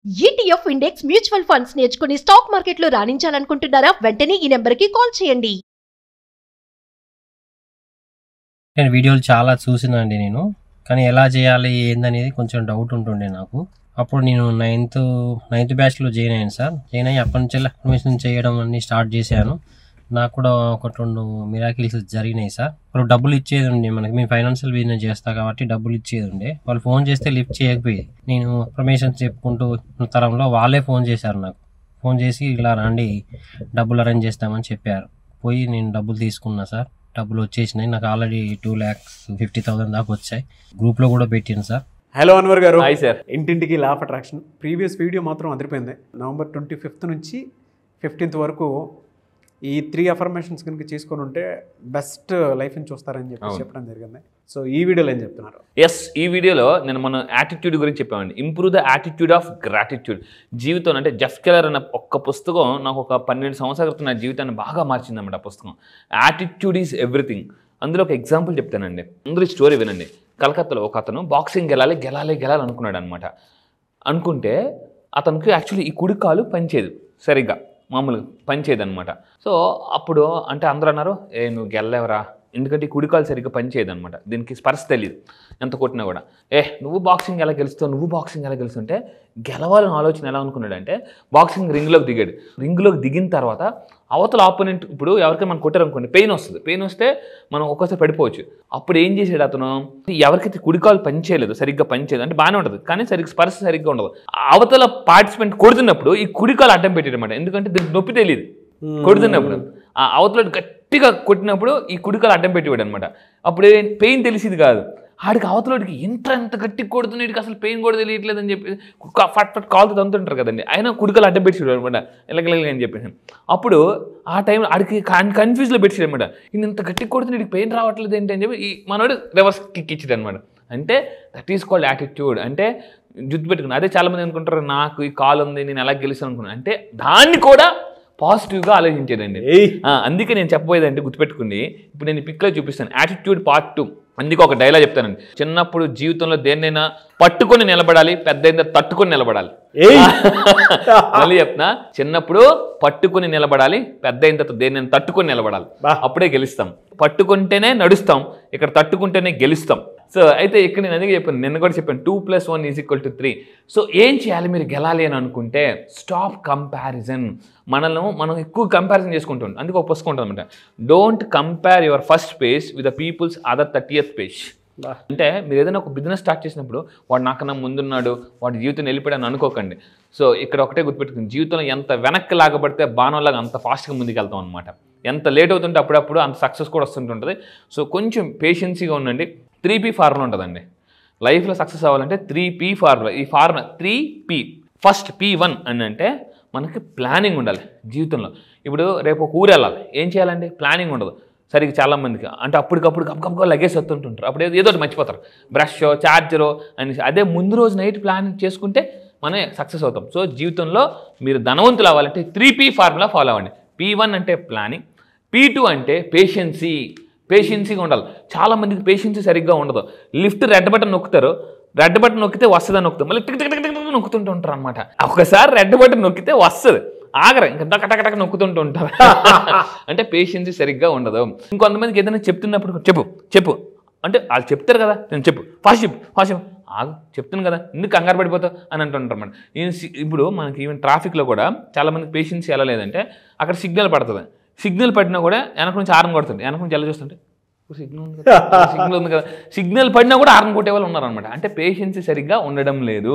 ETF index mutual funds నేర్చుకుని stock మార్కెట్లో రాణించాలనుకుంటున్నారా? వెంటనే ఈ నెంబర్కి కాల్ చేయండి. నేను వీడియోలు చాలా చూసినండి నేను, కానీ ఎలా చేయాలి ఏందనేది కొంచెం డౌట్ ఉంటుండే నాకు. అప్పుడు నేను నైన్త్ బ్యాచ్లో జాయిన్ అయ్యాను సార్. జాయిన్ అయ్యి అప్పటి నుంచి అడ్మిషన్ చేయడం అన్ని స్టార్ట్ చేశాను. నాకు కూడా ఒకటి రెండు మిరాకిల్స్ జరిగినాయి సార్. వాళ్ళు డబ్బులు ఇచ్చేది ఉండే, మనకి మేము ఫైనాన్షియల్ బిజినెస్ చేస్తా కాబట్టి డబ్బులు ఇచ్చేది ఉండే. వాళ్ళు ఫోన్ చేస్తే లిఫ్ట్ చేయకపోయేది. నేను ఇన్ఫర్మేషన్ చెప్పుకుంటూ తరంలో వాళ్ళే ఫోన్ చేశారు నాకు. ఫోన్ చేసి ఇలా రండి డబ్బులు అరేంజ్ చేస్తామని చెప్పారు. పోయి నేను డబ్బులు తీసుకున్నా సార్. డబ్బులు వచ్చేసినాయి. నాకు ఆల్రెడీ 2,50,000 దాకా వచ్చాయి. గ్రూప్లో కూడా పెట్టాను సార్. హలో అన్వర్ గారు. Hi sir. ఇంటింటికి law of attraction previous video మాత్రం అదిరిపోయింది. నవంబర్ 25th నుంచి 15th వరకు ఈ 3 అఫర్మేషన్స్ కనుక చేసుకొని ఉంటే బెస్ట్ లైఫ్ని చూస్తారని చెప్పి చెప్పడం జరిగింది. సో ఈ వీడియోలో ఏం చెప్తున్నారు? ఈ వీడియోలో నేను మన యాటిట్యూడ్ గురించి చెప్పామండి. Improve the attitude of gratitude. జీవితం అంటే జెఫ్ కెల్లర్ అన్న ఒక్క పుస్తకం నాకు ఒక 12 సంవత్సరాల క్రితం నా జీవితాన్ని బాగా మార్చిందన్నమాట. ఆ పుస్తకం యాటిట్యూడ్ ఈజ్ ఎవ్రీథింగ్. అందులో ఒక ఎగ్జాంపుల్ చెప్తానండి. అందరూ స్టోరీ వినండి. కలకత్తాలో ఒక అతను బాక్సింగ్ గెలాలి అనుకున్నాడు అనమాట. అనుకుంటే అతనికి యాక్చువల్లీ ఈ కుడి కాలు పనిచేయదు సరిగ్గా, మామూలుగా పనిచేయదు అనమాట. సో అప్పుడు అంటే అందరూ అన్నారు, నువ్వు గెలలేవరా, ఎందుకంటే ఈ కుడికాలు సరిగ్గా పనిచేయదు అనమాట. దీనికి స్పర్శ తెలియదు ఎంత కొట్టినా కూడా. నువ్వు బాక్సింగ్ ఎలా గెలుస్తుంటే గెలవాలని ఆలోచన ఎలా అనుకున్నాడంటే బాక్సింగ్ రింగ్లోకి దిగాడు. రింగ్లోకి దిగిన తర్వాత అవతల ఆపోనెంట్, ఇప్పుడు ఎవరికైనా మనం కొట్టారనుకోండి పెయిన్ వస్తే మనం ఒక్కోసారి పడిపోవచ్చు. అప్పుడు ఏం చేశాడు అతను, ఎవరికైతే కుడికాలు సరిగ్గా పనిచేయదు అంటే బాగానే ఉంటుంది, కానీ స్పర్శ సరిగ్గా ఉండదు. అవతల పార్టిసిపెంట్ కొడుతున్నప్పుడు ఈ కుడికాలు అడ్డం పెట్టాడు అనమాట. ఎందుకంటే దీనికి నొప్పి తెలియదు. కొడుతున్నప్పుడు ఆ అవతల గట్టిగా కొట్టినప్పుడు ఈ కుడికాలు అడ్డం పెట్టేవాడు అనమాట. అప్పుడు పెయిన్ తెలిసేది కాదు. ఆడికి అవతలకి ఎంత గట్టి కొడుతున్నాడికి అసలు పెయిన్ కూడా తెలియట్లేదు అని చెప్పి ఫట్ కాలుతో తంతుంటారు కదండి, ఆయన కుడికాలు అడ్డం పెట్టేవాడు అనమాట. ఎలాగెలాగ అని చెప్పేసి అప్పుడు ఆ టైంలో ఆడికి కన్ఫ్యూజ్లో పెట్టాడు అనమాట. ఈయన ఇంత గట్టి కొడుతున్నాడికి పెయిన్ రావట్లేదు ఏంటి అని చెప్పి ఈ మనోడు రివర్స్ కిక్ ఇచ్చాడు అనమాట. అంటే దట్ ఈస్ కాల్డ్ యాటిట్యూడ్. అంటే జుట్టు పెట్టుకున్నాను. అదే చాలామంది అనుకుంటారు నాకు ఈ కాలు ఉంది నేను ఎలా గెలుస్తాను అనుకున్నాను. అంటే దాన్ని కూడా పాజిటివ్గా ఆలోచించేదండి. అందుకే నేను చెప్పబోయేదంటే గుర్తుపెట్టుకుని ఇప్పుడు నేను పిక్లో చూపిస్తాను. Attitude part 2. అందుకే ఒక డైలాగ్ చెప్తానండి. చిన్నప్పుడు జీవితంలో దేన్నైనా పట్టుకొని నిలబడాలి, పెద్ద తట్టుకొని నిలబడాలి. మళ్ళీ చెప్తున్నా, చిన్నప్పుడు పట్టుకొని నిలబడాలి, పెద్ద అయిన తర్వాత దేన్నైనా తట్టుకొని నిలబడాలి. అప్పుడే గెలుస్తాం. పట్టుకుంటేనే నడుస్తాం, ఇక్కడ తట్టుకుంటేనే గెలుస్తాం. సో అయితే ఇక్కడ నేను అందుకే చెప్పాను, నిన్న కూడా చెప్పాను 2 + 1 = 3. సో ఏం చేయాలి మీరు గెలాలి అని అనుకుంటే, స్టాప్ కంపారిజన్. మనం ఎక్కువ కంపారిజన్ చేసుకుంటాం. అందుకే ఒక పుస్తకం ఉంటుంది అనమాట, don't compare your first page with the people's other 30th page. అంటే మీరు ఏదైనా ఒక బిజినెస్ స్టార్ట్ చేసినప్పుడు వాడు నాకన్నా ముందున్నాడు, వాడి జీవితం వెళ్ళిపోయాడని అనుకోకండి. సో ఇక్కడ ఒకటే గుర్తుపెట్టుకుని, జీవితంలో ఎంత వెనక్కి లాగబడితే బాణంలాగా అంత ఫాస్ట్గా ముందుకు వెళ్తాం అనమాట. ఎంత లేట్ అవుతుంటే అప్పుడప్పుడు అంత సక్సెస్ కూడా వస్తుంటుంది. సో కొంచెం పేషెన్సీగా ఉండండి. 3P ఫార్ములా ఉంటుందండి లైఫ్లో. సక్సెస్ అవ్వాలంటే 3P ఫార్ములా. ఈ ఫార్ములా 3P. ఫస్ట్ P1 అని అంటే మనకి ప్లానింగ్ ఉండాలి జీవితంలో. ఇప్పుడు రేపు ఒక ఊరు వెళ్ళాలి, ఏం చేయాలండి? ప్లానింగ్ ఉండదు సరిగ్గా చాలామందికి. అంటే అప్పటికప్పుడు గబగబగా లగేజ్ వస్తుంటుంటారు. అప్పుడు ఏదో మర్చిపోతారు, బ్రష్ చార్జరో అని. అదే ముందు రోజు నైట్ ప్లానింగ్ చేసుకుంటే మనం సక్సెస్ అవుతాం. సో జీవితంలో మీరు ధనవంతులు అవ్వాలంటే 3P ఫార్ములా ఫాలో అవ్వండి. P1 అంటే ప్లానింగ్, P2 అంటే పేషెన్సీగా ఉండాలి. చాలామందికి పేషెన్సీ సరిగ్గా ఉండదు. లిఫ్ట్ రెడ్ బటన్ నొక్కుతారు, రెడ్ బటన్ నొక్కితే వస్తుందని నొక్కుతారు, మళ్ళీ టిక్ టిక్ టిక్ టిక్ నొక్కుతుంటూ ఉంటారు అనమాట. ఒకసారి రెడ్ బటన్ నొక్కితే వస్తుంది, ఆగరు, ఇంకా టక్ నొక్కుతుంటూ ఉంటారు. అంటే పేషెన్సీ సరిగ్గా ఉండదు. ఇంకొంతమందికి ఏదైనా చెప్తున్నప్పుడు చెప్పు అంటే వాళ్ళు చెప్తారు కదా, నేను చెప్పు ఫాస్ట్ చెప్పు ఆగు చెప్తాను కదా, ఎందుకు కంగారు పడిపోతావు అని అంటుంటారు అన్నమాట. ఇప్పుడు మనకి ఈవెన్ ట్రాఫిక్లో కూడా చాలామందికి పేషెన్సీ ఎలా లేదంటే, అక్కడ సిగ్నల్ పడుతుంది, సిగ్నల్ పడినా కూడా వెనక నుంచి హార్న్ కొడుతుంది, వెనక నుంచి ఎలా చూస్తుంటే సిగ్నల్ ఉంది కదా, సిగ్నల్ పడినా కూడా హార్న్ కొట్టే వాళ్ళు ఉన్నారనమాట. అంటే పేషెన్సీ సరిగ్గా ఉండడం లేదు.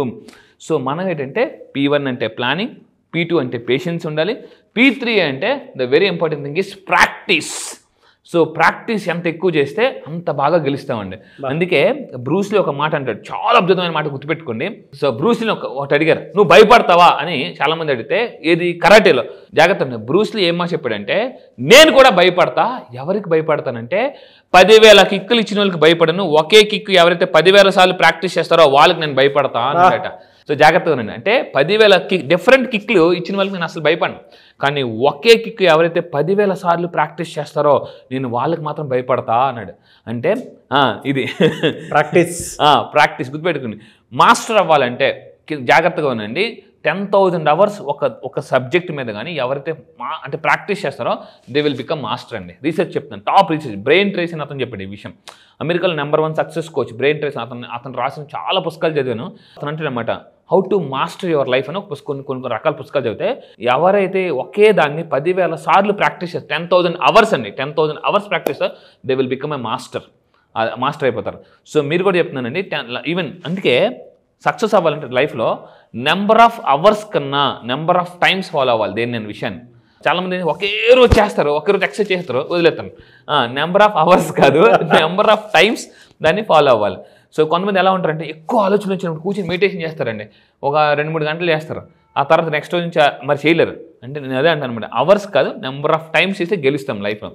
సో మనం ఏంటంటే P1 అంటే ప్లానింగ్, P2 అంటే పేషెన్స్ ఉండాలి, P3 అంటే the very important thing is practice. So practice ఎంత ఎక్కువ చేస్తే అంత బాగా గెలుస్తామండి. అందుకే బ్రూస్లీ ఒక మాట అంటాడు, చాలా అద్భుతమైన మాట గుర్తుపెట్టుకోండి. సో బ్రూస్లీని ఒకటి అడిగారు, నువ్వు భయపడతావా అని చాలామంది అడిగితే, ఏది కరాటేలో జాగ్రత్త. బ్రూస్లీ ఏం మాట చెప్పాడంటే, నేను కూడా భయపడతా. ఎవరికి భయపడతానంటే 10,000 కిక్కులు ఇచ్చిన వాళ్ళకి భయపడను, ఒకే కిక్కు ఎవరైతే 10,000 సార్లు ప్రాక్టీస్ చేస్తారో వాళ్ళకి నేను భయపడతా అన్నట. సో జాగ్రత్తగా ఉండండి. అంటే 10,000 డిఫరెంట్ కిక్లు ఇచ్చిన వాళ్ళకి నేను అసలు భయపడను, కానీ ఒకే కిక్ ఎవరైతే 10,000 సార్లు ప్రాక్టీస్ చేస్తారో నేను వాళ్ళకి మాత్రం భయపడతా అన్నాడు. అంటే ఇది ప్రాక్టీస్ గుర్తుపెట్టుకుని. మాస్టర్ అవ్వాలంటే జాగ్రత్తగా ఉండండి. 10,000 అవర్స్ ఒక సబ్జెక్ట్ మీద కానీ ఎవరైతే అంటే ప్రాక్టీస్ చేస్తారో దే విల్ బికమ్ మాస్టర్ అండి. రీసెర్చ్ చెప్తాను, టాప్ రీసెర్చ్. బ్రెయిన్ ట్రేస్ అని అతను చెప్పాడు ఈ విషయం. అమెరికాలో #1 సక్సెస్ కోచ్ బ్రెయిన్ ట్రేస్. అతను రాసిన చాలా పుస్తకాలు చదివాను. అతను అంటే అనమాట how to master your life అని కొన్ని రకాల పుస్తకాలు చదివితే ఎవరైతే ఒకే దాన్ని 10,000 సార్లు ప్రాక్టీస్ చేస్తారు, 10,000 అవర్స్ అండి, 10,000 hours practice they will become a master అయిపోతారు. సో మీరు కూడా చెప్తున్నానండి, ఈవెన్ అందుకే సక్సెస్ అవ్వాలంటే లైఫ్లో నెంబర్ ఆఫ్ అవర్స్ కన్నా నెంబర్ ఆఫ్ టైమ్స్ ఫాలో అవ్వాలి నేను విషయాన్ని. చాలామంది ఒకే రోజు చేస్తారు, ఒకే రోజు ఎక్సర్సైజ్ చేస్తారు, వదిలేస్తాను. నెంబర్ ఆఫ్ అవర్స్ కాదు, నెంబర్ ఆఫ్ టైమ్స్ దాన్ని ఫాలో అవ్వాలి. సో కొంతమంది ఎలా ఉంటారంటే ఎక్కువ ఆలోచన వచ్చినప్పుడు కూర్చొని మెడిటేషన్ చేస్తారండి, ఒక 2-3 గంటలు చేస్తారు, ఆ తర్వాత నెక్స్ట్ రోజు నుంచి మరి చేయలేరు. అంటే నేను అదే అంటాను అనమాట, అవర్స్ కాదు నెంబర్ ఆఫ్ టైమ్స్ చేస్తే గెలుస్తాం లైఫ్లో.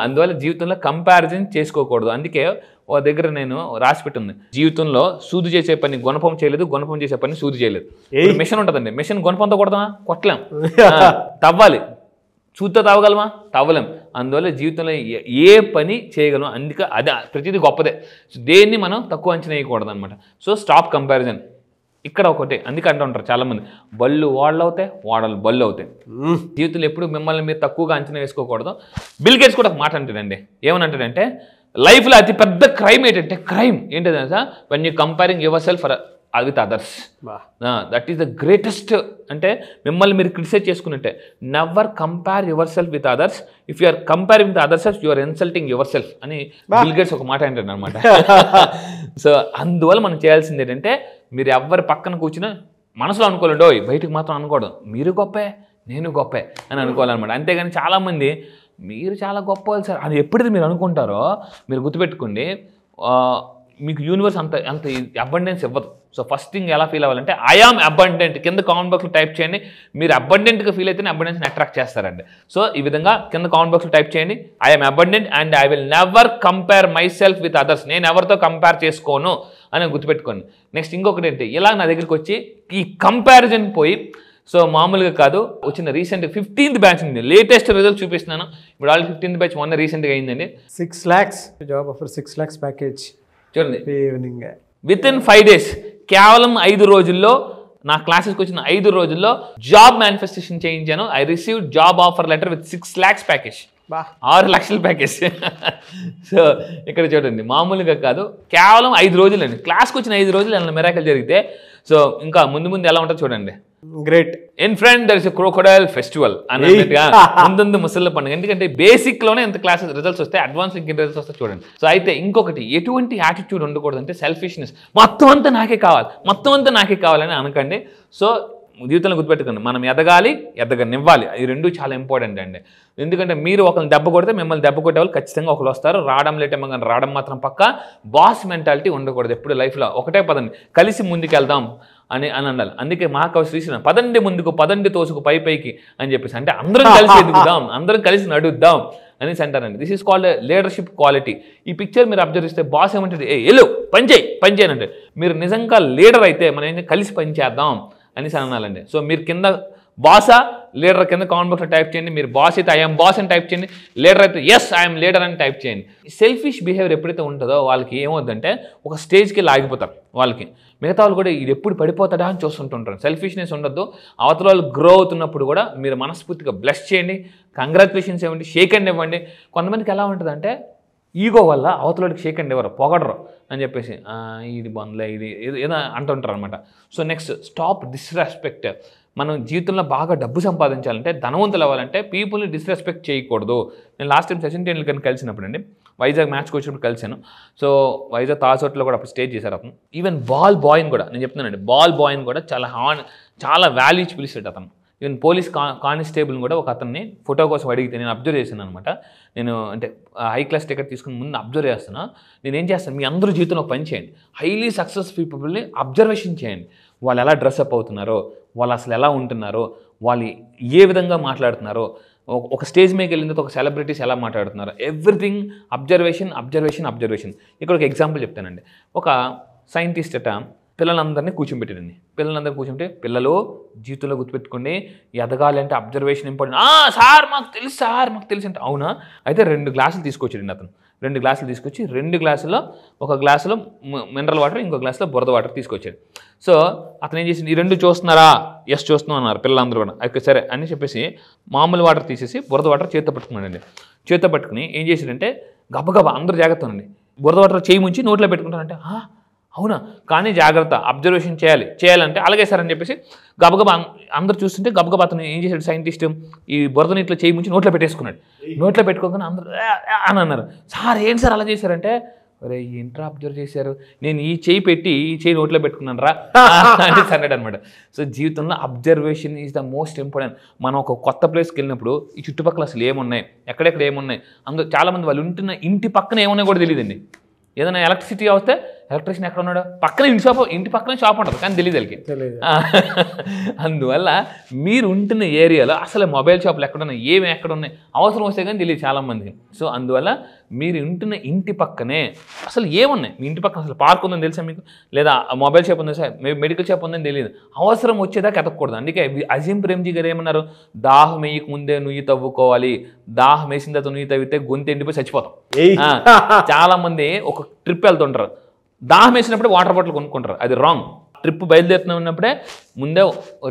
అందువల్ల జీవితంలో కంపారిజన్ చేసుకోకూడదు. అందుకే ఓ దగ్గర నేను రాసి పెట్టింది, జీవితంలో సూది చేసే పని గుణపం చేయలేదు, గుణపం చేసే పని సూది చేయలేదు. మిషన్ ఉంటుందండి, మిషన్ గుణపంతో కొడతామా? కొట్టలేం. తవ్వాలి, చూస్తే తవ్వగలమా? తవ్వలేం. అందువల్ల జీవితంలో ఏ పని చేయగలం, అందుకే అదే ప్రతిదీ గొప్పదే. సో దేన్ని మనం తక్కువ అంచనా వేయకూడదు అనమాట. So stop comparison. ఇక్కడ ఒకటే, అందుకే అంటూ ఉంటారు చాలామంది, బళ్ళు ఓడలు అవుతాయి, ఓడలు బళ్ళు అవుతాయి. జీవితంలో ఎప్పుడు మిమ్మల్ని మీరు తక్కువగా అంచనా వేసుకోకూడదు. బిల్ గేట్స్ కూడా ఒక మాట అంటాడండి, ఏమని అంటాడంటే లైఫ్లో అతిపెద్ద క్రైమ్ ఏంటంటే, క్రైమ్ ఏంటంటే తెలుసా, when you comparing yourself with others. That is the greatest. అంటే మిమ్మల్ని మీరు క్రిటిసైజ్ చేసుకున్నట్టే. Never compare yourself with others. If you are comparing with other self you are insulting yourself అని Bill Gates ఒక మాట అంటాడు అనమాట. So అందువల్ల మనం చేయాల్సింది ఏంటంటే, మీరు ఎవరి పక్కన కూర్చున్నా మనసులో అనుకోలేండి, ఓయ్ బయటకు మాత్రం అనుకోవడం, మీరు గొప్పే నేను గొప్పే అని అనుకోవాలన్నమాట. అంతేగాని చాలామంది మీరు చాలా గొప్ప వాళ్ళు సార్ అది ఎప్పుడైతే మీరు అనుకుంటారో, మీరు గుర్తుపెట్టుకోండి, మీకు యూనివర్స్ అంత అబండెన్స్ ఇవ్వదు. సో ఫస్ట్ థింగ్ ఎలా ఫీల్ అవ్వాలంటే, ఐఆమ్ అబండెంట్. కింద కామెంట్ బాక్స్లో టైప్ చేయండి. మీరు అబండెంట్గా ఫీల్ అయితేనే అబండెన్స్ని అట్రాక్ట్ చేస్తారండి. సో ఈ విధంగా కింద కామెంట్ బాక్స్లో టైప్ చేయండి, I am abundant and I will never compare my self with others. నేను ఎవరితో కంపేర్ చేసుకోను అని గుర్తుపెట్టుకోండి. నెక్స్ట్ ఇంకొకటి ఏంటి, ఇలా నా దగ్గరికి వచ్చి ఈ కంపారిజన్ పోయి, సో మామూలుగా కాదు, వచ్చిన రీసెంట్ 15th బ్యాచ్ ఉంది, లేటెస్ట్ రిజల్ట్ చూపిస్తున్నాను. ఇప్పుడు ఆల్రెడీ 15th బ్యాచ్ మొన్న రీసెంట్గా అయిందండి. 6 lakhs job offer, 6 lakhs package. చూడండి, ఈవినింగ్ విత్ ఇన్ 5 days, కేవలం 5 రోజుల్లో, నా క్లాసెస్కి వచ్చిన 5 రోజుల్లో జాబ్ మేనిఫెస్టేషన్ చేయించాను. I received job offer letter with 6 lakhs package, 6 లక్షల ప్యాకేజ్. సో ఇక్కడ చూడండి, మామూలుగా కాదు, కేవలం 5 రోజులు అండి. క్లాస్కి వచ్చిన 5 రోజులు ఏమైనా మిరాకిల్ జరిగితే, సో ఇంకా ముందు ఎలా ఉంటుందో చూడండి. Great. In front there is a crocodile festival అన్నట్టుగా ముందు ముసళ్ళ పండుగ. ఎందుకంటే బేసిక్ లోనే ఎంత క్లాసెస్ రిజల్ట్స్ వస్తాయి, అడ్వాన్స్ ఇంక రిజల్ట్స్ వస్తాయి చూడండి. సో అయితే ఇంకొకటి, ఎటువంటి యాటిట్యూడ్ ఉండకూడదు అంటే సెల్ఫిష్నెస్, మొత్తం అంతా నాకే కావాలని అనకండి. సో జీవితంలో గుర్తుపెట్టుకోండి, మనం ఎదగనివ్వాలి. ఈ రెండు చాలా ఇంపార్టెంట్ అండి. ఎందుకంటే మీరు ఒకరిని దెబ్బ కొడితే మిమ్మల్ని దెబ్బ కొట్టే వాళ్ళు ఖచ్చితంగా ఒకరు వస్తారు. రావడం లేట్ ఏమో కానీ రావడం మాత్రం పక్క. బాస్ మెంటాలిటీ ఉండకూడదు ఎప్పుడు లైఫ్లో. ఒకటే పదండి, కలిసి ముందుకెళ్దాం అని అనాలి. అందుకే మహాకవి శ్రీశ్రీ పదండి ముందుకు, పదండి తోసుకు పైకి అని చెప్పేసి, అంటే అందరం కలిసి ఎదుగుదాం, అందరం కలిసి నడుద్దాం అనేసి అంటారండి. This is called leadership quality. ఈ పిక్చర్ మీరు అబ్జర్వ్ చేస్తే బాస్ ఏమంటే, ఎల్లు పని చేయి అంటే, మీరు నిజంగా లీడర్ అయితే మనం కలిసి పని చేద్దాం అనేసి అనాలండి. సో మీరు కింద బాసా లీడర్ కింద కామెంట్ బాక్స్లో టైప్ చేయండి. మీరు బాస్ అయితే ఐఎమ్ బాస్ అని టైప్ చేయండి, లీడర్ అయితే ఎస్ ఐఎమ్ లీడర్ అని టైప్ చేయండి. సెల్ఫిష్ బిహేవియర్ ఎప్పుడైతే ఉంటుందో వాళ్ళకి ఏమవుతుందంటే ఒక స్టేజ్కి లాగిపోతారు. వాళ్ళకి మిగతా వాళ్ళు కూడా ఇది ఎప్పుడు పడిపోతాడా అని చూస్తుంటుంటారు. సెల్ఫిష్నెస్ ఉండొద్దు. అవతల వాళ్ళు గ్రో అవుతున్నప్పుడు కూడా మీరు మనస్ఫూర్తిగా బ్లెస్ చేయండి, కంగ్రాచులేషన్స్ ఇవ్వండి, షేక్ హ్యాండ్ ఇవ్వండి. కొంతమందికి ఎలా ఉంటుందంటే ఈగో వల్ల అవతలకి షేక్ హ్యాండ్ ఇవ్వరు, పొగడరు అని చెప్పేసి ఇది బంద్లే ఇది ఏదో అంటుంటారు అనమాట. So next, stop disrespect. మనం జీవితంలో బాగా డబ్బు సంపాదించాలంటే, ధనవంతులు అవ్వాలంటే పీపుల్ని డిస్రెస్పెక్ట్ చేయకూడదు. నేను లాస్ట్ టైం సచిన్ టెండూల్కర్ని కలిసినప్పుడు అండి, వైజాగ్ మ్యాచ్కి వచ్చినప్పుడు కలిశాను. సో వైజాగ్ తాజ్ హోటల్లో కూడా అప్పుడు స్టే చేశారు అతను. ఈవెన్ బాల్ బాయ్ని కూడా నేను చెప్తున్నానండి, బాల్ బాయ్ని కూడా చాలా వాల్యూ ఇచ్చి పిలిచాడు అతను. ఈవెన్ పోలీస్ కానిస్టేబుల్ని కూడా ఒక అతన్ని ఫోటో కోసం అడిగితే నేను అబ్జర్వ్ చేశాను అనమాట. నేను అంటే హై క్లాస్ టికెట్ తీసుకుని ముందు అబ్జర్వ్ చేస్తున్నా. నేనేం చేస్తాను, మీ అందరూ జీవితంలో పని చేయండి, హైలీ సక్సెస్ఫుల్ పీపుల్ని అబ్జర్వేషన్ చేయండి. వాళ్ళు ఎలా డ్రెస్అప్ అవుతున్నారో, వాళ్ళు అసలు ఎలా ఉంటున్నారో, వాళ్ళు ఏ విధంగా మాట్లాడుతున్నారో, ఒక స్టేజ్ మీదకి వెళ్ళిన తర్వాత ఒక సెలబ్రిటీస్ ఎలా మాట్లాడుతున్నారు, ఎవ్రీథింగ్ అబ్జర్వేషన్. ఇక్కడ ఒక ఎగ్జాంపుల్ చెప్తానండి. ఒక సైంటిస్ట్ పిల్లలందరినీ కూర్చోబెట్టాడండి. పిల్లలందరినీ కూర్చుంటే, పిల్లలు జీవితంలో గుర్తుపెట్టుకోండి, ఎదగాలి అంటే అబ్జర్వేషన్ ఇంపార్టెంట్. సార్ మాకు తెలుసు అంటే, అవునా అయితే 2 గ్లాసులు తీసుకొచ్చాడండి అతను. 2 గ్లాసులు తీసుకొచ్చి 2 గ్లాసుల్లో ఒక గ్లాసులో మినరల్ వాటర్, ఇంకో గ్లాసులో బురద వాటర్ తీసుకొచ్చాడు. సో అతను ఏం చేసింది, ఈ 2 చూస్తున్నారా, ఎస్ చూస్తున్నాం అన్నారు పిల్లలందరూ కూడా. అయితే సరే అని చెప్పేసి మామూలు వాటర్ తీసేసి బురద వాటర్ చేత్తో పట్టుకున్నాడండి. చేత్తో పట్టుకుని ఏం చేశాడంటే గబగబా అందరూ జాగ్రత్త అండి, బురద వాటర్ చేయి ముంచి నోట్లో పెట్టుకుంటారంటే అవునా, కానీ జాగ్రత్త, అబ్జర్వేషన్ చేయాలంటే అలాగే సార్ అని చెప్పేసి గబగబా అందరూ చూస్తుంటే గబగబా అతను ఏం చేశాడు సైంటిస్ట్, ఈ బురద నీటిలో చేయి ముంచి నోట్లో పెట్టేసుకున్నాడు. నోట్లో పెట్టుకోగానే అందరూ అని అన్నారు. సార్ ఏంటి సార్ అలా చేశారంటే, అరే ఏంట్రా అబ్జర్వ్ చేశారు, నేను ఈ చేయి పెట్టి ఈ చేయి నోట్లో పెట్టుకున్నాను రా అంటే అన్నాడు అనమాట. సో జీవితంలో observation is the most important. మనం ఒక కొత్త ప్లేస్కి వెళ్ళినప్పుడు ఈ చుట్టుపక్కల అసలు ఏమున్నాయి, ఎక్కడెక్కడ ఏమున్నాయి, అందరూ చాలామంది వాళ్ళు ఉంటున్న ఇంటి పక్కన ఏమున్నాయి కూడా తెలియదండి. ఏదైనా ఎలక్ట్రిసిటీ వస్తే ఎలక్ట్రీషియన్ ఎక్కడ ఉన్నాడు, పక్కన ఇంటి పక్కన షాప్ ఉంటుంది కానీ తెలియదు వాళ్ళకి. అందువల్ల మీరు ఉంటున్న ఏరియాలో అసలు మొబైల్ షాపులు ఎక్కడున్నాయి, ఏమి ఎక్కడ ఉన్నాయి, అవసరం వస్తే కానీ తెలియదు చాలామందికి. సో అందువల్ల మీరు ఉంటున్న ఇంటి పక్కనే అసలు ఏమున్నాయి, మీ ఇంటి పక్కన అసలు పార్క్ ఉందని తెలుసా మీకు, లేదా మొబైల్ షాప్ ఉందని, మెడికల్ షాప్ ఉందని తెలియదు, అవసరం వచ్చేదాకా ఎతకూడదు. అందుకే అజీం ప్రేమ్జీ గారు ఏమన్నారు, దాహం వేయక ముందే నుయ్యి తవ్వుకోవాలి, దాహం వేసిన తర్వాత నుయ్యి తవ్వితే గొంతు ఎండిపోయి చచ్చిపోతాం. చాలా మంది ఒక ట్రిప్ వెళ్తుంటారు, దాహం వేసినప్పుడే వాటర్ బాటిల్ కొనుక్కుంటారు, అది రాంగ్. ట్రిప్ బయలుదేరుతున్నప్పుడే ముందే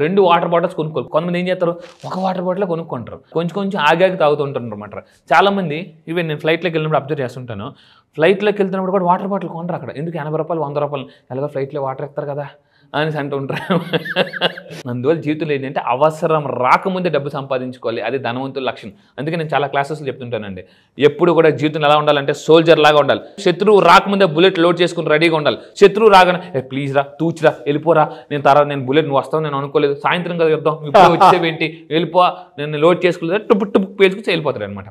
2 వాటర్ బాటిల్స్ కొనుక్కోవాలి. కొంతమంది ఏం చేస్తారు, ఒక వాటర్ బాటిల్ కొనుక్కుంటారు, కొంచెం ఆగాగి తాగుతుంటారు అనమాట. చాలామంది ఈవెన్ నేను ఫ్లైట్లోకి వెళ్ళినప్పుడు అబ్జర్వ్ చేస్తుంటాను, ఫ్లైట్లోకి వెళ్తున్నప్పుడు కూడా వాటర్ బాటిల్ కొనరు అక్కడ. ఎందుకు 80 రూపాయలు 100 రూపాయలు ఎలాగో ఫ్లైట్లో వాటర్ ఇస్తారు కదా అని అంటూ ఉంటారు. అందువల్ల జీవితంలో ఏంటంటే అవసరం రాకముందే డబ్బు సంపాదించుకోవాలి, అది ధనవంతుల లక్షణం. అందుకే నేను చాలా క్లాసెస్లో చెప్తుంటానండి, ఎప్పుడు కూడా జీవితంలో ఎలా ఉండాలంటే సోల్జర్ లాగా ఉండాలి. శత్రువు రాకముందే బుల్లెట్ లోడ్ చేసుకుని రెడీగా ఉండాలి. శత్రువు రాగానే ప్లీజ్ రా, తూచిరా, వెళ్ళిపోరా, నేను బుల్లెట్ నువ్వు వస్తావు నేను అనుకోలేదు, సాయంత్రం కదా చెప్తాం, ఇప్పుడు వచ్చేవేంటి, వెళ్ళిపో, నేను లోడ్ చేసుకోలేదు, టుప్పు పేల్చుకుని వెళ్ళిపోతాడు అనమాట.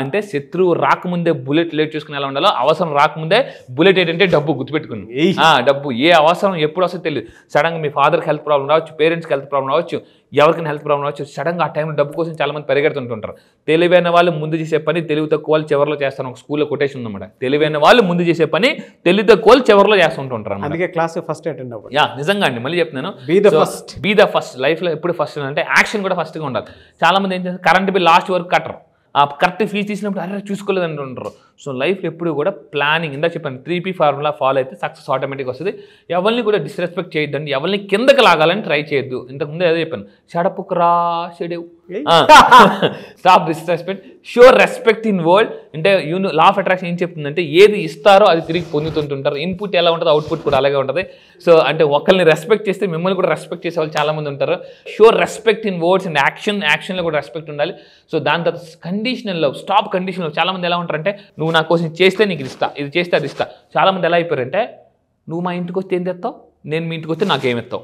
అంటే శత్రువు రాకముందే బుల్లెట్ లోడ్ చేసుకుని ఎలా ఉండాలో, అవసరం రాకముందే బుల్లెట్ ఏంటంటే డబ్బు గుర్తుపెట్టుకుని. డబ్బు ఏ అవసరం ఎప్పుడు వస్తే తెలియదు. సడన్గా మీ ఫాదర్కి హెల్త్ ప్రాబ్లం రావచ్చు, పేరెంట్స్కి హెల్త్ ప్రాబ్లం రావచ్చు, ఎవరికైనా హెల్త్ ప్రాబ్లం రావచ్చు. సడన్గా ఆ టైంలో డబ్బు కోసం చాలా మంది పరిగెడుతుంటుంటారు. తెలివైన వాళ్ళు ముందు చేసే పని తెలివి తక్కువ వాళ్ళు చివరిలో చేస్తారు. ఒక స్కూల్లో కొటేషన్ ఉందన్నమాట, తెలివైన వాళ్ళు ముందు చేసే పని తెలివి తక్కువ వాళ్ళు చివరిలో చేస్తుంటుంటారు. అందుకే క్లాస్ ఫస్ట్ అటెండ్ అవ్వాలి. నిజంగా అండి, మళ్ళీ చెప్తున్నాను, బీ ద ఫస్ట్. లైఫ్లో ఎప్పుడు ఫస్ట్ అంటే యాక్షన్ కూడా ఫస్ట్గా ఉండాలి. చాలా మంది ఏం చేస్తారు, కరెంట్ బిల్ లాస్ట్ వరకు కట్టరు, ఆ కరెక్ట్ ఫీజు తీసినప్పుడు అరే చూసుకోలేదు అంటుంటారు. సో లైఫ్లో ఎప్పుడు కూడా ప్లానింగ్, ఇందా చెప్పాను 3P ఫార్ములా ఫాలో అయితే సక్సెస్ ఆటోమేటిక్గా వస్తుంది. ఎవరిని కూడా డిస్రెస్పెక్ట్ చేయొద్దండి, ఎవరిని కిందకి లాగాలని ట్రై చేయొద్దు. ఇంతకుముందు అదే చెప్పాను, షడపుకురా షెడేవ్, stop disrespect, show respect in world. అంటే లా ఆఫ్ అట్రాక్షన్ ఏం చెప్తుందంటే ఏది ఇస్తారో అది తిరిగి పొందుతుంటుంటారు. ఇన్పుట్ ఎలా ఉంటుంది అవుట్పుట్ కూడా అలాగే ఉంటుంది. సో అంటే ఒకరిని రెస్పెక్ట్ చేస్తే మిమ్మల్ని కూడా రెస్పెక్ట్ చేసే వాళ్ళు చాలా మంది ఉంటారు. Show respect in words and యాక్షన్లో కూడా రెస్పెక్ట్ ఉండాలి. సో దాని తర్వాత conditional love, stop conditional love. చాలా మంది ఎలా ఉంటారంటే నువ్వు నా కోసం చేస్తే నీకు ఇది ఇస్తా, ఇది చేస్తే అది ఇస్తా. చాలామంది ఎలా అయిపోయారంటే నువ్వు మా ఇంటికి వస్తే ఏం తెస్తావు, నేను మీ ఇంటికి వస్తే నాకేమిస్తావు.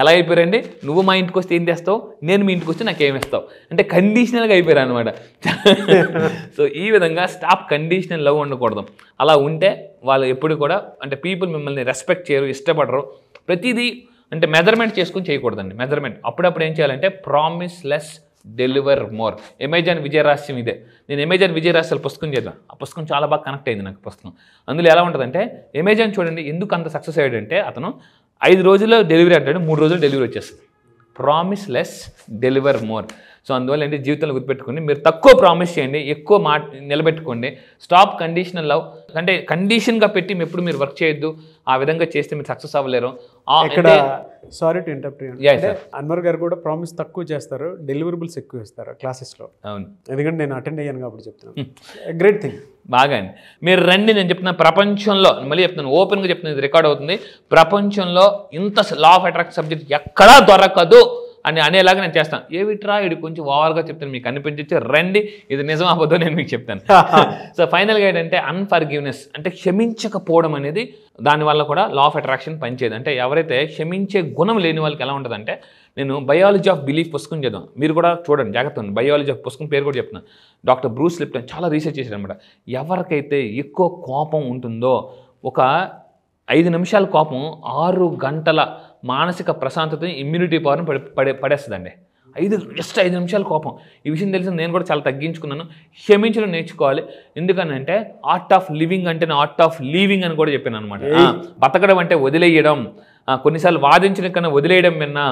ఎలా అయిపోయారండి, నువ్వు మా ఇంటికి వస్తే ఏం చేస్తావు, నేను మీ ఇంటికి వస్తే నాకేమిస్తావు అంటే కండిషనల్గా అయిపోయారు అనమాట. సో ఈ విధంగా స్టాప్ కండిషనల్ లవ్ ఉండకూడదు. అలా ఉంటే వాళ్ళు ఎప్పుడు కూడా అంటే పీపుల్ మిమ్మల్ని రెస్పెక్ట్ చేయరు, ఇష్టపడరు. ప్రతిదీ అంటే మెజర్మెంట్ చేసుకుని చేయకూడదండి. మెజర్మెంట్ అప్పుడప్పుడు ఏం చేయాలంటే promise less, deliver more. Amazon విజయరహస్యం ఇదే. నేను అమెజాన్ విజయరహస్యాల పుస్తకం చదివాను. ఆ పుస్తకం చాలా బాగా కనెక్ట్ అయింది నాకు. పుస్తకం అందులో ఎలా ఉంటుందంటే అమెజాన్ చూడండి ఎందుకు అంత సక్సెస్ అయ్యాడంటే అతను 5 రోజుల్లో డెలివరీ అంటాడు, 3 రోజులు డెలివరీ వచ్చేస్తుంది. Promise less, deliver more. So అందువల్ల ఏంటి జీవితంలో గుర్తుపెట్టుకోండి, మీరు తక్కువ ప్రామిస్ చేయండి, ఎక్కువ మాట నిలబెట్టుకోండి. Stop conditional love. అంటే కండిషన్గా పెట్టి ఎప్పుడు మీరు వర్క్ చేయొద్దు. ఆ విధంగా చేస్తే మీరు సక్సెస్ అవ్వలేరు. ఇక్కడ సారీ టు ఇంటరప్ట్, అన్వర్ గారు కూడా ప్రామిస్ తక్కువ చేస్తారు, డెలివరబుల్స్ ఎక్కువ ఇస్తారు క్లాసెస్లో. అవును, ఎందుకంటే నేను అటెండ్ అయ్యాను కాబట్టి చెప్తున్నాను. Great thing. బాగా అండి, మీరు రండి. నేను చెప్తున్నా ప్రపంచంలో మళ్ళీ చెప్తున్నాను, ఓపెన్గా చెప్తున్నాను, ఇది రికార్డ్ అవుతుంది. ప్రపంచంలో ఇంత లా ఆఫ్ అట్రాక్షన్ సబ్జెక్ట్ ఎక్కడా దొరకదు అని అనేలాగా నేను చేస్తాను. ఏవిట్రా ఇది కొంచెం ఓవర్గా చెప్తాను, మీకు అనిపించే రండి, ఇది నిజం అవ్వదో నేను మీకు చెప్తాను. సో ఫైనల్గా ఏంటంటే అన్ఫర్గివ్నెస్ అంటే క్షమించకపోవడం అనేది, దానివల్ల కూడా లా ఆఫ్ అట్రాక్షన్ పనిచేయదు. అంటే ఎవరైతే క్షమించే గుణం లేని వాళ్ళకి ఎలా ఉంటుందంటే, నేను బయాలజీ ఆఫ్ బిలీఫ్ పుస్తకం చదివాను, మీరు కూడా చూడండి జాగ్రత్త ఉంది. బయాలజీ ఆఫ్ పుస్తకం పేరు కూడా చెప్తున్నాను. డాక్టర్ బ్రూస్ లిప్టన్ చాలా రీసెర్చ్ చేశారు అనమాట. ఎవరికైతే ఎక్కువ కోపం ఉంటుందో, ఒక 5 నిమిషాల కోపం 6 గంటల మానసిక ప్రశాంతతని, ఇమ్యూనిటీ పవర్ని పడేస్తుందండి. జస్ట్ 5 నిమిషాల కోపం. ఈ విషయం తెలిసి నేను కూడా చాలా తగ్గించుకున్నాను. క్షమించడం నేర్చుకోవాలి. ఎందుకనంటే ఆర్ట్ ఆఫ్ లివింగ్ అంటే ఆర్ట్ ఆఫ్ లీవింగ్ అని కూడా చెప్పాను అనమాట. బతకడం అంటే వదిలేయడం. కొన్నిసార్లు వాదించడం కన్నా వదిలేయడం విన్నా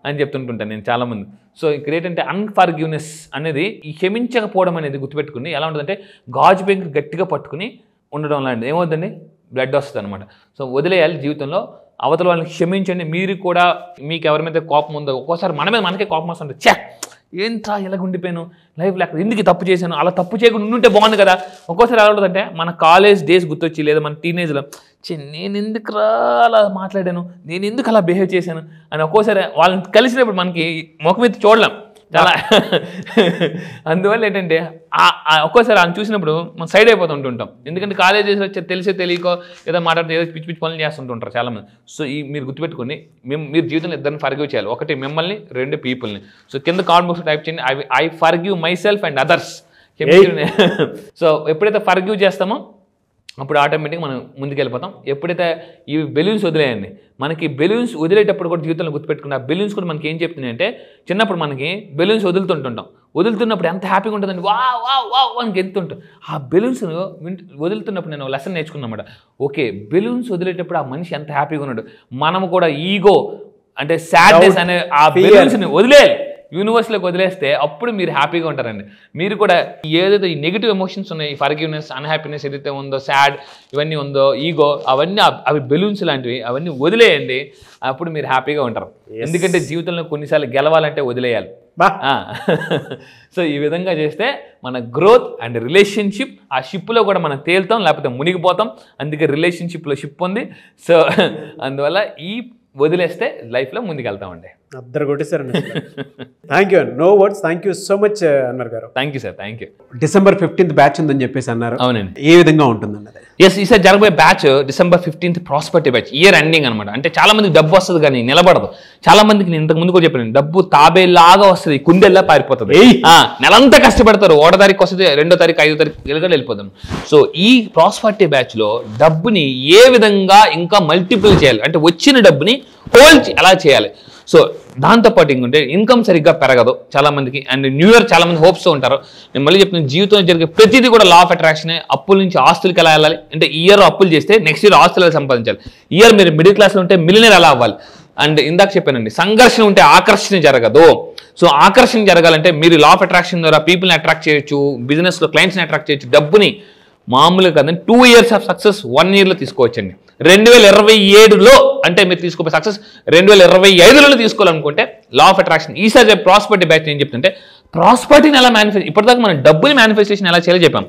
అని చెప్తుంటుంటాను నేను చాలామంది. సో ఇక్కడ ఏంటంటే అన్ఫర్గివ్నెస్ అనేది ఈ క్షమించకపోవడం అనేది గుర్తుపెట్టుకుని ఎలా ఉంటుందంటే గాజు పెంకు గట్టిగా పట్టుకుని ఉండడం లాంటిది. ఏమవుతుందండి, బ్లడ్ వస్తుంది అనమాట. సో వదిలేయాలి జీవితంలో. అవతల వాళ్ళని క్షమించండి. మీరు కూడా మీకు ఎవరి మీద కోపం ఉందో, ఒక్కోసారి మన మీద మనకే కోపం వస్తుంది. ఏంట్రా ఇలాగ ఉండిపోయాను, లైఫ్ లేక ఎందుకు తప్పు చేశాను, అలా తప్పు చేయకుండా ఉంటే బాగుంది కదా. ఒక్కోసారి ఎలా ఉంటుందంటే మన కాలేజ్ డేస్ గుర్తొచ్చి లేదా మన టీనేజ్లో నేను ఎందుకు అలా మాట్లాడాను, నేను ఎందుకు అలా బిహేవ్ చేశాను అని ఒక్కోసారి వాళ్ళని కలిసినప్పుడు మనకి ముఖం మీద చూడలేం చాలా. అందువల్ల ఏంటంటే ఒక్కోసారి ఆయన చూసినప్పుడు మనం సైడ్ అయిపోతుంటుంటాం. ఎందుకంటే కాలేజ్ డేస్లో తెలిసే తెలియకో ఏదో మాట్లాడితే ఏదో పిచ్చి పిచ్చి పనులు చేస్తుంటుంటారు చాలామంది. సో మీరు గుర్తుపెట్టుకుని మీరు జీవితంలో ఇద్దరిని ఫర్గివ్ చేయాలి. ఒకటి మిమ్మల్ని, 2 పీపుల్ని. సో కింద కామెంట్ బాక్స్ టైప్ చేయండి, I forgive my self and others. So ఎప్పుడైతే ఫర్గివ్ చేస్తామో అప్పుడు ఆటోమేటిక్గా మనం ముందుకెళ్ళిపోతాం. ఎప్పుడైతే ఈ బెలూన్స్ వదిలేయండి, మనకి బెలూన్స్ వదిలేటప్పుడు కూడా జీవితంలో గుర్తుపెట్టుకుని ఆ బెలూన్స్ కూడా మనకి ఏం చెప్తున్నాయి అంటే, చిన్నప్పుడు మనకి బెలూన్స్ వదులుతున్నప్పుడు ఎంత హ్యాపీగా ఉంటుందండి, వా వా వా అని గెలుతుంటాం. ఆ బెలూన్స్ వదులుతున్నప్పుడు నేను లెసన్ నేర్చుకున్నమాట. ఓకే, బెలూన్స్ వదిలేటప్పుడు ఆ మనిషి ఎంత హ్యాపీగా ఉన్నాడు. మనము కూడా ఈగో అంటే సాడ్నెస్ అనే ఆ బెలూన్స్ని వదిలేయాలి, యూనివర్స్లోకి వదిలేస్తే అప్పుడు మీరు హ్యాపీగా ఉంటారండి. మీరు కూడా ఏదైతే ఈ నెగిటివ్ ఎమోషన్స్ ఉన్నాయి, ఫర్గివ్నెస్, అన్హ్యాపీనెస్ ఏదైతే ఉందో, సాడ్ ఇవన్నీ ఉందో, ఈగో, అవన్నీ అవి బెలూన్స్ లాంటివి, అవన్నీ వదిలేయండి. అప్పుడు మీరు హ్యాపీగా ఉంటారు. ఎందుకంటే జీవితంలో కొన్నిసార్లు గెలవాలంటే వదిలేయాలి. సో ఈ విధంగా చేస్తే మన గ్రోత్ అండ్ రిలేషన్షిప్, ఆ షిప్లో కూడా మనం తేలుతాం, లేకపోతే మునిగిపోతాం. అందుకే రిలేషన్షిప్లో షిప్ ఉంది. సో అందువల్ల ఈ వదిలేస్తే లైఫ్లో ముందుకెళ్తామండి. అద్దరు కొట్టేశారండి. Thank you, no words. Thank you so much అన్నారు గారు. Thank you sir, thank you. December 15th batch ఉందని చెప్పేసి అన్నారు. అవునండి. ఏ విధంగా ఉంటుందండి అది? ఎస్, ఈసారి జరగబోయే batch December 15th prosperity batch, year ending అనమాట. అంటే చాలా మందికి డబ్బు వస్తుంది కానీ నిలబడదు. చాలా మందికి నేను ఇంతకు ముందు కూడా చెప్పాను, డబ్బు తాబేలాగా వస్తుంది, కుండెల్లా పారిపోతుంది. నెలంతా కష్టపడతారు, 1వ తారీఖు వస్తుంది, 2వ తారీఖు, 5వ తారీఖు వెళ్ళగా వెళ్ళిపోతాను. సో ఈ ప్రాస్పరిటీ బ్యాచ్ లో డబ్బుని ఏ విధంగా ఇంకా మల్టిపుల్ చేయాలి, అంటే వచ్చిన డబ్బుని హోల్డ్ ఎలా చేయాలి. సో దాంతోపాటు ఇంకుంటే ఇన్కమ్ సరిగ్గా పెరగదు చాలా మందికి. అండ్ న్యూ ఇయర్ చాలా మంది హోప్స్తో ఉంటారు. నేను మళ్ళీ చెప్తున్నాను, జీవితంలో జరిగే ప్రతిదీ కూడా లా ఆఫ్ అట్రాక్షన్. అప్పుల నుంచి ఆస్తులకి ఎలా వెళ్ళాలి అంటే, ఈ ఇయర్ అప్పులు చేస్తే నెక్స్ట్ ఇయర్ ఆస్తులు ఎలా సంపాదించాలి. ఈ ఇయర్ మీరు మిడిల్ క్లాస్లో ఉంటే మిలియనర్ ఎలా అవ్వాలి. అండ్ ఇందాక చెప్పానండి, సంఘర్షణ ఉంటే ఆకర్షణ జరగదు. సో ఆకర్షణ జరగాలంటే మీరు లా ఆఫ్ అట్రాక్షన్ ద్వారా పీపుల్ని అట్రాక్ట్ చేయొచ్చు, బిజినెస్లో క్లయింట్స్ని అట్రాక్ట్ చేయొచ్చు. డబ్బుని మామూలుగా కదండి 2 years ఆఫ్ సక్సెస్ 1 yearలో తీసుకోవచ్చండి. 2027లో అంటే మీరు తీసుకోపోయే సక్సెస్ 2025లో తీసుకోవాలనుకుంటే లా ఆఫ్ అట్రాక్షన్. ఈసారి ప్రాస్పరిటీ బ్యాచ్ ఏం చెప్తుంటే, ప్రాస్పరిటీని ఎలా మేనిఫెస్ట్, ఇప్పటిదాకా మనం డబ్బుని మేనిఫెస్టేషన్ ఎలా చేయాలో చెప్పాం.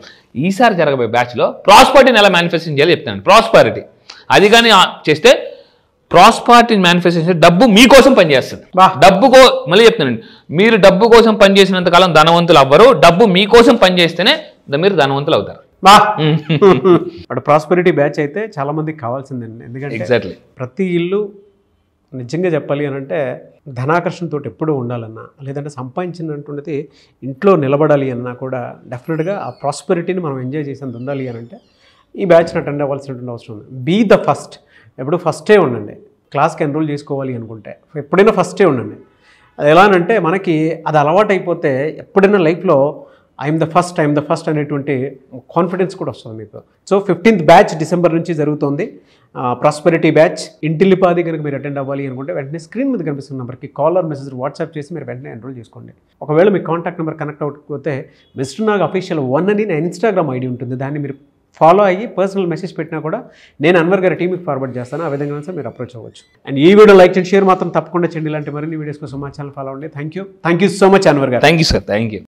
ఈసారి జరగబోయే బ్యాచ్లో ప్రాస్పరిటీని ఎలా మేనిఫెస్టేషన్ చేయాలో చెప్తాను. ప్రాస్పరిటీ అది కానీ చేస్తే ప్రాస్పరిటీ మేనిఫెస్టేషన్, డబ్బు మీకోసం పనిచేస్తుంది. మళ్ళీ చెప్తానండి, మీరు డబ్బు కోసం పనిచేసినంత కాలం ధనవంతులు అవ్వరు, డబ్బు మీకోసం పనిచేస్తేనే మీరు ధనవంతులు అవుతారు. అటు ప్రాస్పెరిటీ బ్యాచ్ అయితే చాలా మందికి కావాల్సిందండి. ఎందుకంటే ఎగ్జాక్ట్లీ ప్రతి ఇల్లు నిజంగా చెప్పాలి అని అంటే ధనాకర్షణతో ఎప్పుడూ ఉండాలన్నా, లేదంటే సంపాదించినటువంటిది ఇంట్లో నిలబడాలి అన్నా కూడా డెఫినెట్గా ఆ ప్రాస్పెరిటీని మనం ఎంజాయ్ చేసేంత ఉండాలి అని అంటే ఈ బ్యాచ్ని అటెండ్ అవ్వాల్సినటువంటి అవసరం ఉంది. Be the first. ఎప్పుడు ఫస్టే ఉండండి. క్లాస్కి ఎన్రోల్ చేసుకోవాలి అనుకుంటే ఎప్పుడైనా ఫస్టే ఉండండి. అది ఎలా అంటే మనకి అది అలవాటు అయిపోతే ఎప్పుడైనా లైఫ్లో ఐఎమ్ ద ఫస్ట్ అనేటువంటి కాన్ఫిడెన్స్ కూడా వస్తుంది మీకు. సో 15th బ్యాచ్ డిసెంబర్ నుంచి జరుగుతుంది, ప్రాస్పెరిటీ బ్యాచ్. ఇంటిల్లిపాది కనుక మీరు అటెండ్ అవ్వాలి అనుకుంటే వెంటనే స్క్రీన్ మీద కనిపిస్తున్న నెంబర్కి కాల్ ఆర్ మెసేజ్ వాట్సాప్ చేసి మీరు వెంటనే ఎన్రోల్ చేసుకోండి. ఒకవేళ మీ కాంటాక్ట్ నెంబర్ కనెక్ట్ అవ్వకపోతే మిస్టర్ నాగ్ అఫీషియల్ 1 అని నా ఇన్స్టాగ్రామ్ ఐడి ఉంటుంది, దాన్ని మీరు ఫాలో అయ్యి పర్సనల్ మెసేజ్ పెట్టినా కూడా నేను అన్వర్ గారి టీమ్కి ఫార్వర్డ్ చేస్తాను. ఆ విధంగా సార్ మీరు అప్రోచ్ అవ్వచ్చు. అండ్ ఈ వీడియో లైక్ చేయండి, షేర్ మాత్రం తప్పకుండా చేయండి. ఇలాంటి మరిన్ని వీడియోస్ కోసం మా ఛానల్ ఫాలో అవ్వండి. Thank you so much Anwar గారు. Thank you sir, thank you.